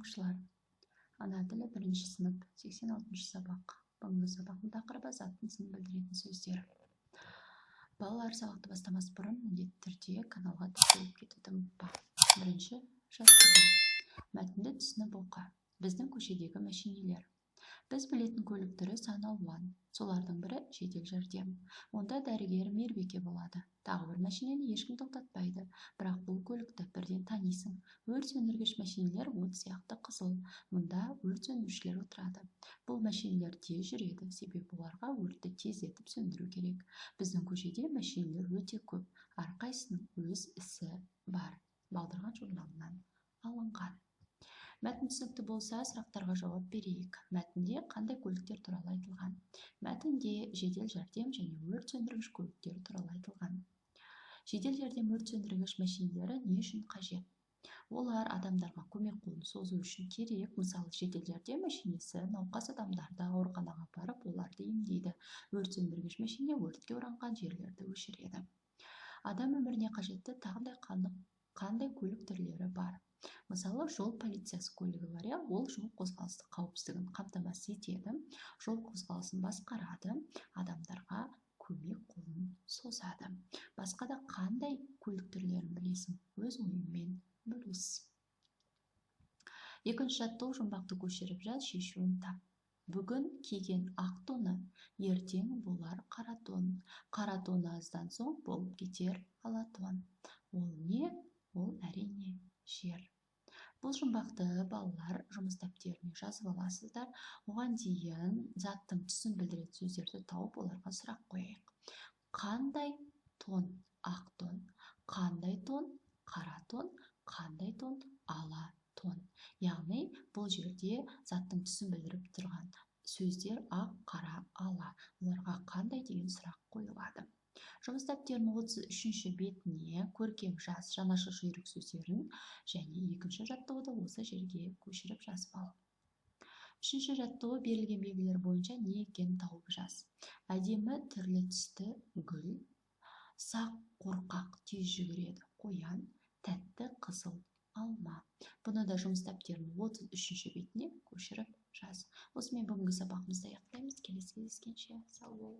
оқушылар. Ана тілі 1-ші сынып 86-ші сабақ. Бүгінгі сабақтың тақырыбы заттың ісін білдіретін сөздер. Балалар, сабақты бастамас бұрын міндетті түрде каналға тіркеліп кетуді ұмытпа. 1-ші жаттығу. Мәтінді түсініп оқы. Біздің көшедегі мәшинелер. Біз білетін көлік түрі сан алуан. Солардың бірі жедел жәрдем. Онда дәрігер Мейірбике болады. Тағы бір машинені ешкім тоқтатпайды. Бірақ бұл көлікті бірден танисың. Өрт сөндіргіш машинелер от сияқты қызыл. Мұнда өрт сөндірушілер отырады. Бұл машинелер тез жүреді, себебі оларға өртті тездетіп сөндіру керек. Біздің көшеде машинелер өте көп. Әрқайсының өз ісі бар. Балдырған журналынан алынған. Мәтін түсінікті болса, сұрақтарға жауап берейік. Мәтінде қандай көліктер туралы айтылған? Мәтінде жедел жәрдем және өрт сөндіргіш көліктер туралы айтылған. Жедел жәрдем өрт сөндіргіш машинелері не үшін қажет? Олар адамдарға көмек қолын созу үшін керек. Мысалы, жедел жәрдем машинесі науқас адамдарды ауруханаға барып, оларды емдейді. Өрт сөндіргіш машине өртке оранған жерлерді өшіреді. Адам өміріне қажетті тағыдай қандай көлік түрлері бар? Мысалы, жол полициясы көлігі бар, ол жол қозғалысы қауіпсіздігін қамтамасыз етеді, жол қозғалысын басқарады, адамдарға көмек қолын созады. Басқа да қандай көлік түрлерін білесің? Өз ойыңмен бөліс. 2-ші жаттығу, жұмбақты көшіріп жаз, шешуін тап. Бүгін киген ақ тоны, ертең болар қара тон. Қара тоны аздан соң болып кетер ала тон. Ол не? Ол әрине жер. Бұл жұмбақты балалар жұмыс дәптеріне жазып аласыздар. Оған дейін заттың түсін білдіретін сөздерді тауып, оларға сұрақ қояйық. Қандай тон? Ақ тон. Қандай тон? Қара тон. Қандай тон? Ала тон. Яғни бұл жерде заттың түсін білдіріп тұрған сөздер ақ, қара, ала. Оларға қандай деген сұрақ қойылады. Жұмыс дәптерінің 33-ші бетіне көркем жаз, жаңаша жүйрік сөздерін және 2-ші жаттығуды осы жерге көшіріп жазып ал. 3-ші жаттығу, берілген белгілер бойынша не екенін тауып жаз. Әдемі түрлі түсті гүл, сақ қорқақ тез жүгіреді қоян, тәтті қызыл алма. Бұны да жұмыс дәптерінің 33-ші бетіне көшіріп жаз. Осымен бүгінгі сабағымызды аяқтаймыз. Келесі кездескенше сау бол.